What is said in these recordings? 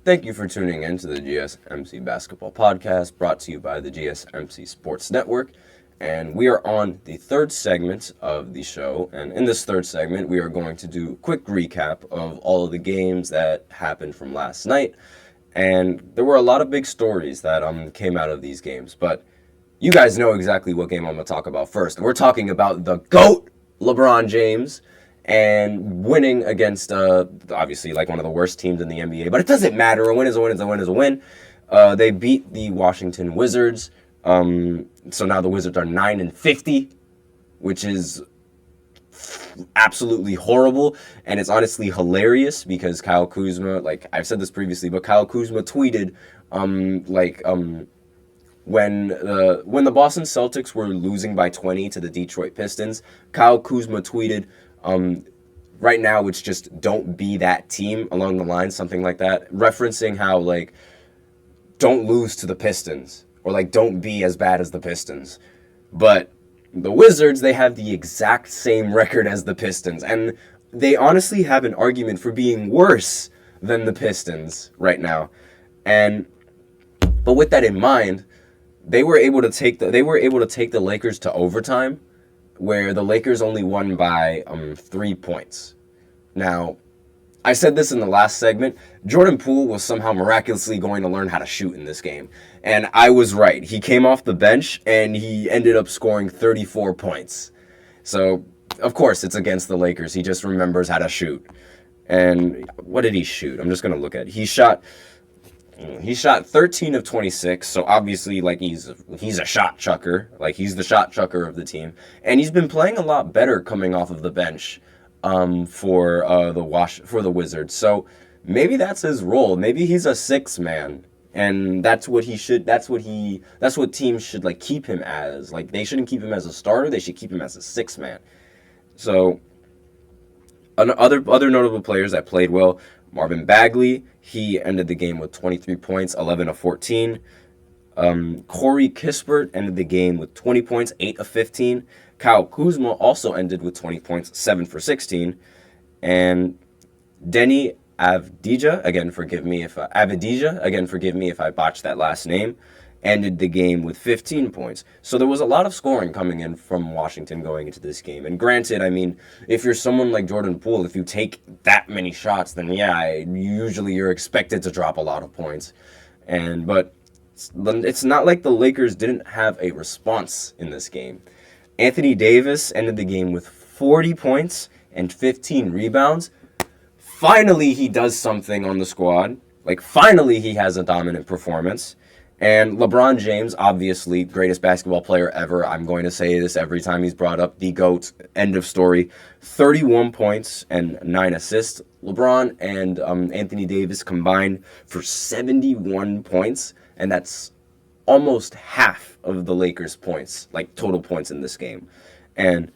Thank you for tuning in to the GSMC Basketball Podcast, brought to you by the GSMC Sports Network. And we are on the third segment of the show. And in this third segment, we are going to do a quick recap of all of the games that happened from last night. And there were a lot of big stories that came out of these games. But you guys know exactly what game I'm going to talk about first. We're talking about the GOAT, LeBron James, and winning against, obviously, like one of the worst teams in the NBA. But it doesn't matter. A win is a win is a win is a win. They beat the Washington Wizards. So now the Wizards are 9-50, which is absolutely horrible. And it's honestly hilarious because Kyle Kuzma, like I've said this previously, but Kyle Kuzma tweeted, when the Boston Celtics were losing by 20 to the Detroit Pistons, Kyle Kuzma tweeted, right now it's just don't be that team, along the line, something like that, referencing how, like, don't lose to the Pistons, or, like, don't be as bad as the Pistons. But the Wizards, they have the exact same record as the Pistons, and they honestly have an argument for being worse than the Pistons right now. But with that in mind, they were able to take the Lakers to overtime, where the Lakers only won by 3 points. Now, I said this in the last segment, Jordan Poole was somehow miraculously going to learn how to shoot in this game. And I was right. He came off the bench, and he ended up scoring 34 points. So, of course, it's against the Lakers. He just remembers how to shoot. And what did he shoot? I'm just going to look at it. He shot 13 of 26, so obviously, like, he's a shot chucker. Like, he's the shot chucker of the team. And he's been playing a lot better coming off of the bench for the Wizards. So maybe that's his role. Maybe he's a sixth man. And that's what teams should, like, keep him as. Like, they shouldn't keep him as a starter, they should keep him as a sixth man. So other notable players that played well, Marvin Bagley, he ended the game with 23 points, 11 of 14. Corey Kispert ended the game with 20 points, 8 of 15. Kyle Kuzma also ended with 20 points, 7 for 16. And Denny Avdija, again forgive me if I botched that last name, ended the game with 15 points. So there was a lot of scoring coming in from Washington going into this game. And granted, I mean, if you're someone like Jordan Poole, if you take that many shots, then yeah, usually you're expected to drop a lot of points. But it's not like the Lakers didn't have a response in this game. Anthony Davis ended the game with 40 points and 15 rebounds. Finally, he does something on the squad. Like, finally, he has a dominant performance. And LeBron James, obviously, greatest basketball player ever. I'm going to say this every time he's brought up. The GOAT, end of story. 31 points and 9 assists. LeBron and Anthony Davis combined for 71 points. And that's almost half of the Lakers' points, like total points in this game. And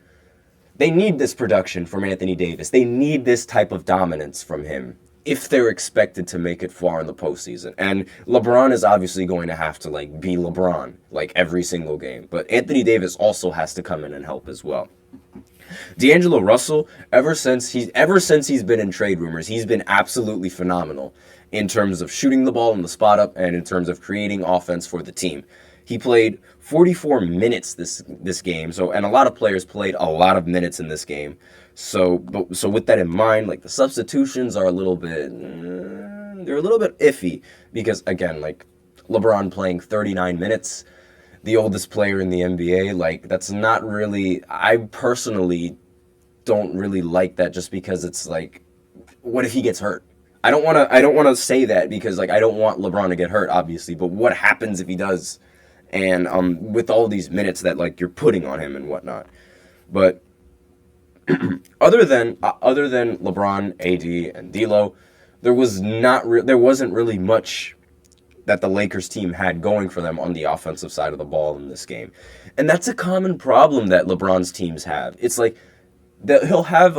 they need this production from Anthony Davis. They need this type of dominance from him if they're expected to make it far in the postseason. And LeBron is obviously going to have to, like, be LeBron, like, every single game. But Anthony Davis also has to come in and help as well. D'Angelo Russell, ever since he's been in trade rumors, he's been absolutely phenomenal in terms of shooting the ball in the spot up and in terms of creating offense for the team. He played 44 minutes this game, and a lot of players played a lot of minutes in this game. So with that in mind, like, the substitutions are a little bit iffy because, again, like, LeBron playing 39 minutes, the oldest player in the NBA, like, that's not really, I personally don't really like that, just because it's like, what if he gets hurt? I don't want to say that because, like, I don't want LeBron to get hurt, obviously, but what happens if he does? And with all these minutes that, like, you're putting on him and whatnot. But other than LeBron, AD, and D'Lo, there wasn't really much that the Lakers team had going for them on the offensive side of the ball in this game. And that's a common problem that LeBron's teams have. It's like that he'll have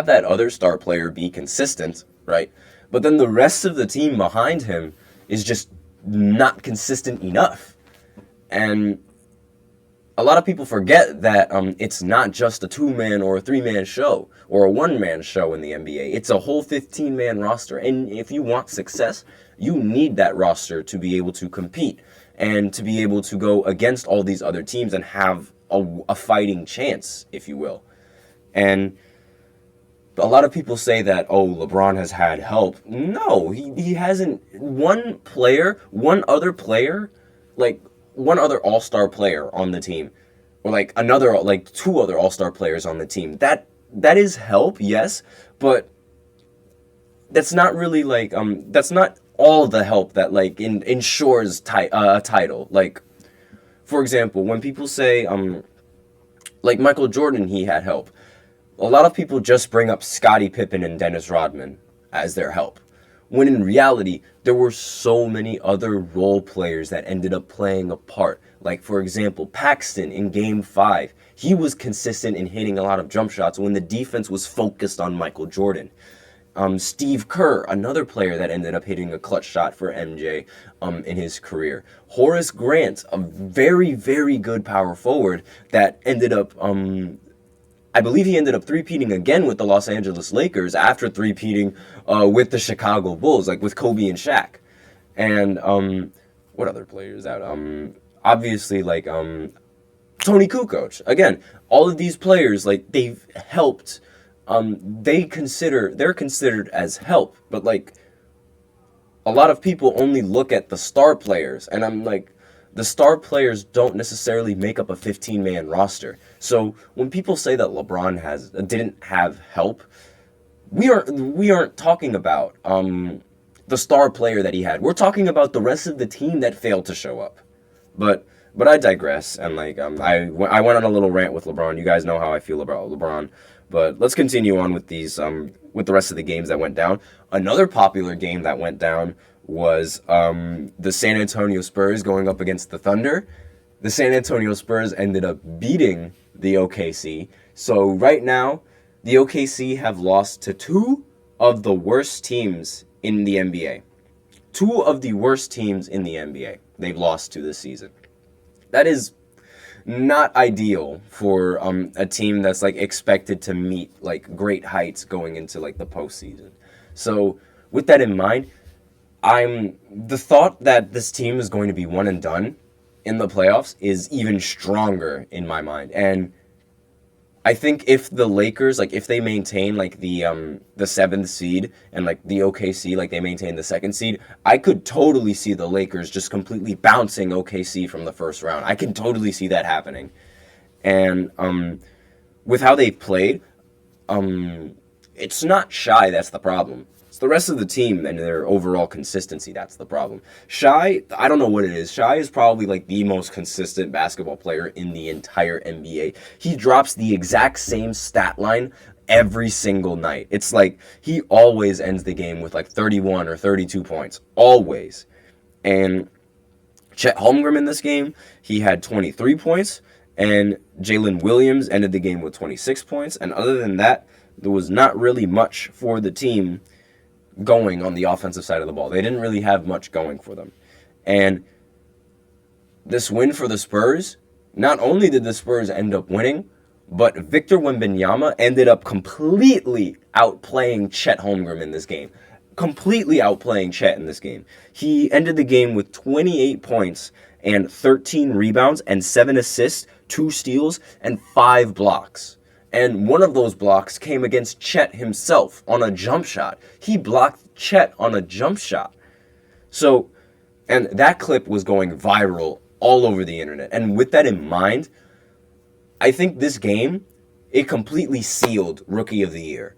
that other star player be consistent, right? But then the rest of the team behind him is just not consistent enough. And a lot of people forget that it's not just a 2-man or a 3-man show or a 1-man show in the NBA. It's a whole 15-man roster. And if you want success, you need that roster to be able to compete and to be able to go against all these other teams and have a fighting chance, if you will. And a lot of people say that, oh, LeBron has had help. No, he hasn't. One other all-star player on the team, or two other all-star players on the team. That is help, yes, but that's not really that's not all the help that ensures a title. Like, for example, when people say Michael Jordan, he had help. A lot of people just bring up Scottie Pippen and Dennis Rodman as their help, when in reality, there were so many other role players that ended up playing a part. Like, for example, Paxton in Game 5. He was consistent in hitting a lot of jump shots when the defense was focused on Michael Jordan. Steve Kerr, another player that ended up hitting a clutch shot for MJ in his career. Horace Grant, a very, very good power forward that ended up... I believe he ended up three-peating again with the Los Angeles Lakers after three-peating with the Chicago Bulls, like with Kobe and Shaq. And what other players out? Obviously, Tony Kukoc. Again, all of these players, they've helped. They're considered as help, but a lot of people only look at the star players, and I'm like, the star players don't necessarily make up a 15-man roster. So when people say that LeBron didn't have help, we aren't talking about the star player that he had. We're talking about the rest of the team that failed to show up. But I digress, and I went on a little rant with LeBron. You guys know how I feel about LeBron. But let's continue on with with the rest of the games that went down. Another popular game that went down was the San Antonio Spurs going up against the Thunder. The San Antonio Spurs ended up beating the OKC. So right now, the OKC have lost to two of the worst teams in the NBA. Two of the worst teams in the NBA they've lost to this season. That is not ideal for a team that's expected to meet great heights going into the postseason. So with that in mind, the thought that this team is going to be one and done in the playoffs is even stronger in my mind. And I think if the Lakers, if they maintain the 7th seed and the OKC, they maintain the 2nd seed, I could totally see the Lakers just completely bouncing OKC from the first round. I can totally see that happening. And with how they've played, it's not Shy that's the problem. The rest of the team and their overall consistency, that's the problem. Shy, I don't know what it is. Shy is probably the most consistent basketball player in the entire NBA. He drops the exact same stat line every single night. It's he always ends the game with 31 or 32 points. Always. And Chet Holmgren in this game, he had 23 points. And Jalen Williams ended the game with 26 points. And other than that, there was not really much for the team going on the offensive side of the ball. They didn't really have much going for them. And this win for the Spurs, not only did the Spurs end up winning, but Victor Wembanyama ended up completely outplaying Chet Holmgren in this game. Completely outplaying Chet in this game. He ended the game with 28 points and 13 rebounds and 7 assists, 2 steals, and 5 blocks. And one of those blocks came against Chet himself on a jump shot. He blocked Chet on a jump shot. So, and that clip was going viral all over the internet. And with that in mind, I think this game, it completely sealed Rookie of the Year.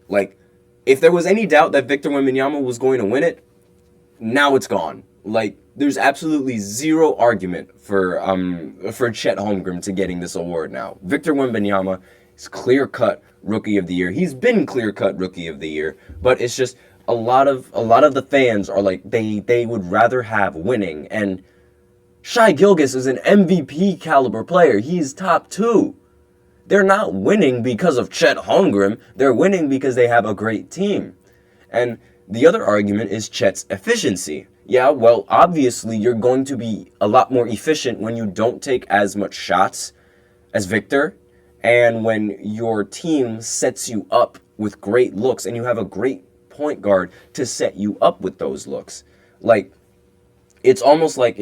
If there was any doubt that Victor Wembanyama was going to win it, now it's gone. There's absolutely zero argument for Chet Holmgren to getting this award now. Victor Wembanyama is clear-cut Rookie of the Year. He's been clear-cut Rookie of the Year, but it's just a lot of the fans are they would rather have winning. And Shai Gilgeous is an MVP caliber player. He's top 2. They're not winning because of Chet Holmgren. They're winning because they have a great team. And the other argument is Chet's efficiency. Yeah, well, obviously you're going to be a lot more efficient when you don't take as much shots as Victor, and when your team sets you up with great looks and you have a great point guard to set you up with those looks. Like, it's almost like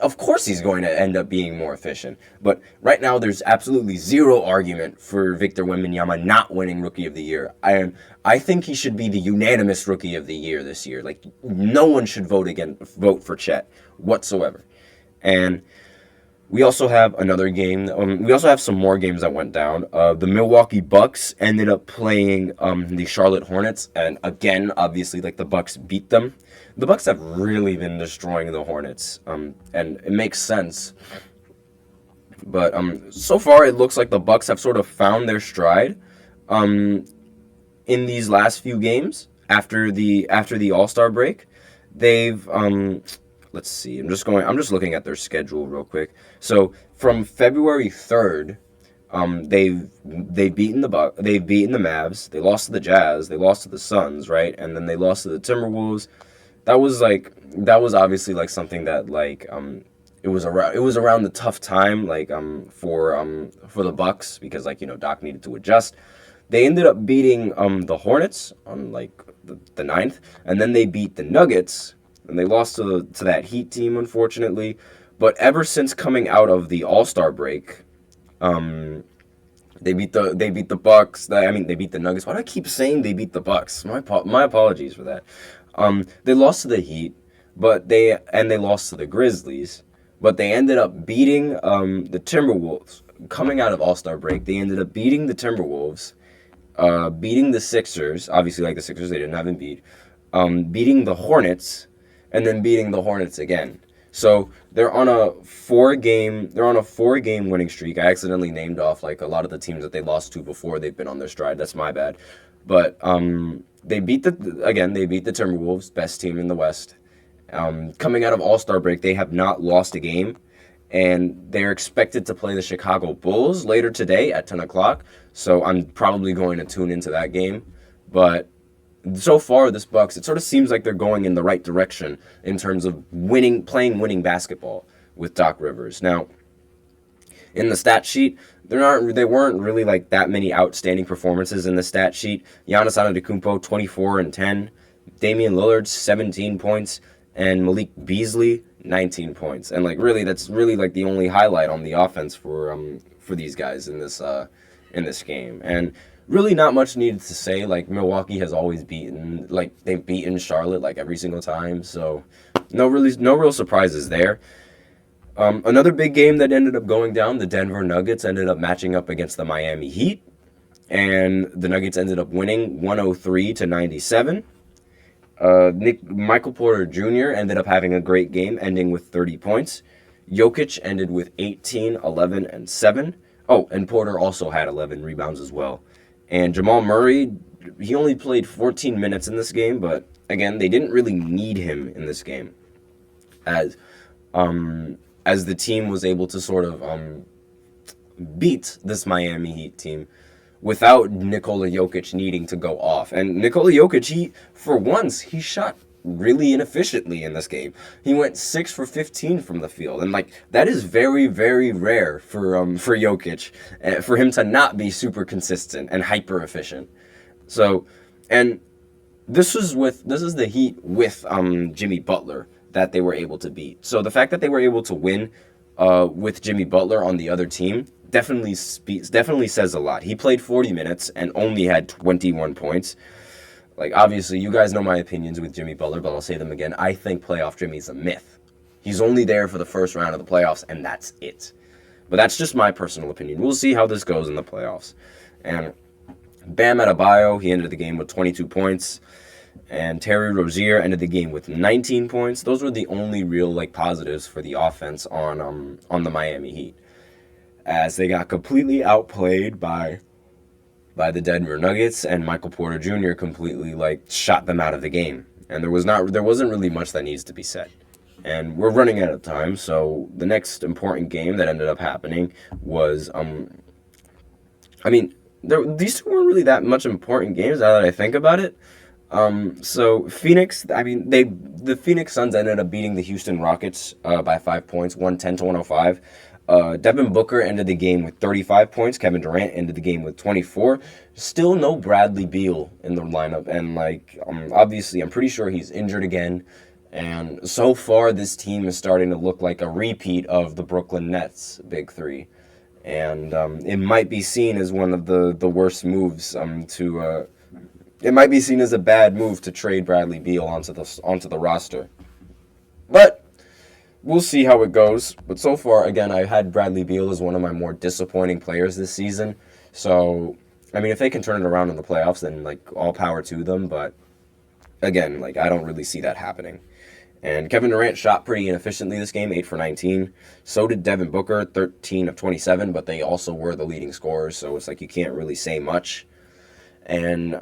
of course he's going to end up being more efficient. But right now there's absolutely zero argument for Victor Wembanyama not winning Rookie of the Year. I think he should be the unanimous Rookie of the Year this year. Like, no one should vote for Chet whatsoever. And we also have another game. We also have some more games that went down. The Milwaukee Bucks ended up playing the Charlotte Hornets, and again, obviously, like, the Bucks beat them. The Bucks have really been destroying the Hornets, and it makes sense. But so far, it looks like the Bucks have sort of found their stride in these last few games after the All-Star break. They've let's see. I'm just looking at their schedule real quick. So from February 3rd, they've beaten the Mavs. They lost to the Jazz. They lost to the Suns, right? And then they lost to the Timberwolves. That was obviously like something that like it was around the tough time like for the Bucks, because like, you know, Doc needed to adjust. They ended up beating the Hornets on like the 9th, and then they beat the Nuggets, and they lost to that Heat team, unfortunately. But ever since coming out of the All-Star break, they beat the Bucks. They beat the Nuggets. Why do I keep saying they beat the Bucks? My apologies for that. They lost to the Heat, they lost to the Grizzlies, but they ended up beating the Timberwolves. Coming out of All-Star break, they ended up beating the Timberwolves, beating the Sixers. Obviously, like the Sixers, they didn't have them beat. Beating the Hornets, and then beating the Hornets again. So they're on a 4-game winning streak. I accidentally named off like a lot of the teams that they lost to before they've been on their stride. That's my bad. But they beat the Timberwolves, best team in the West. Coming out of All-Star break, they have not lost a game, and they're expected to play the Chicago Bulls later today at 10 o'clock. So I'm probably going to tune into that game. But so far, this Bucks, it sort of seems like they're going in the right direction in terms of winning basketball with Doc Rivers. Now, in the stat sheet, there weren't really like that many outstanding performances in the stat sheet. Giannis Antetokounmpo, 24 and 10, Damian Lillard, 17 points, and Malik Beasley, 19 points. And like really, that's really like the only highlight on the offense for these guys in this game. And really not much needed to say. Like, Milwaukee has always they've beaten Charlotte like every single time. So no real surprises there. Another big game that ended up going down, the Denver Nuggets ended up matching up against the Miami Heat, and the Nuggets ended up winning 103-97. Michael Porter Jr. ended up having a great game, ending with 30 points. Jokic ended with 18, 11, and 7. Oh, and Porter also had 11 rebounds as well. And Jamal Murray, he only played 14 minutes in this game, but again, they didn't really need him in this game, as the team was able to sort of beat this Miami Heat team without Nikola Jokic needing to go off. And Nikola Jokic, for once, he shot really inefficiently in this game. He went 6 for 15 from the field, and like that is very, very rare for Jokic, for him to not be super consistent and hyper efficient. So, and this is the Heat with Jimmy Butler that they were able to beat. So the fact that they were able to win with Jimmy Butler on the other team definitely says a lot. He played 40 minutes and only had 21 points. Like, obviously, you guys know my opinions with Jimmy Butler, but I'll say them again. I think playoff Jimmy's a myth. He's only there for the first round of the playoffs, and that's it. But that's just my personal opinion. We'll see how this goes in the playoffs. And Bam Adebayo, he ended the game with 22 points. And Terry Rozier ended the game with 19 points. Those were the only real like positives for the offense on the Miami Heat, as they got completely outplayed by the Denver Nuggets, and Michael Porter Jr. completely like shot them out of the game. And there wasn't really much that needs to be said. And we're running out of time, so the next important game that ended up happening was these two weren't really that much important games now that I think about it. So Phoenix, the Phoenix Suns ended up beating the Houston Rockets by 5 points, 110-105. Devin Booker ended the game with 35 points. Kevin Durant ended the game with 24. Still no Bradley Beal in the lineup. And, obviously, I'm pretty sure he's injured again. And so far, this team is starting to look like a repeat of the Brooklyn Nets Big Three. And it might be seen as one of the worst moves it might be seen as a bad move to trade Bradley Beal onto the roster. But we'll see how it goes. But so far, again, I had Bradley Beal as one of my more disappointing players this season. So, I mean, if they can turn it around in the playoffs, then, all power to them. But, again, I don't really see that happening. And Kevin Durant shot pretty inefficiently this game, 8 for 19. So did Devin Booker, 13 of 27, but they also were the leading scorers, so it's you can't really say much. And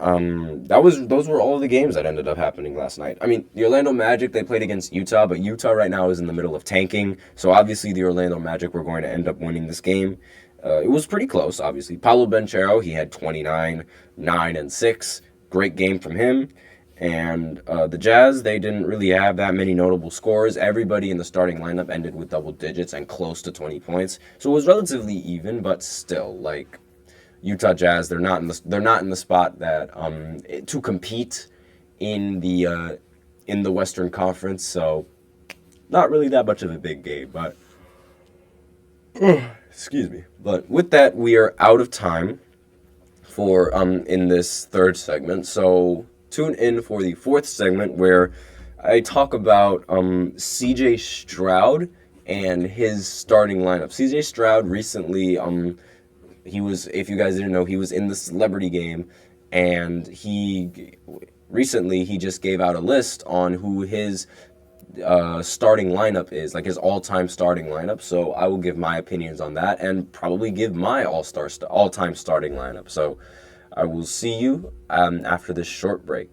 those were all the games that ended up happening last night. I mean, the Orlando Magic, they played against Utah, but Utah right now is in the middle of tanking, so obviously the Orlando Magic were going to end up winning this game. It was pretty close, obviously. Paolo Banchero, he had 29, 9, and 6. Great game from him. And the Jazz, they didn't really have that many notable scores. Everybody in the starting lineup ended with double digits and close to 20 points. So it was relatively even, but still, Utah Jazz, they're not in the spot that to compete in the Western Conference. So not really that much of a big game, but excuse me. But with that, we are out of time for in this third segment. So tune in for the fourth segment where I talk about CJ Stroud and his starting lineup. CJ Stroud recently, he was, if you guys didn't know, he was in the Celebrity Game, and he just gave out a list on who his starting lineup is, his all-time starting lineup. So I will give my opinions on that and probably give my all-time starting lineup. So I will see you after this short break.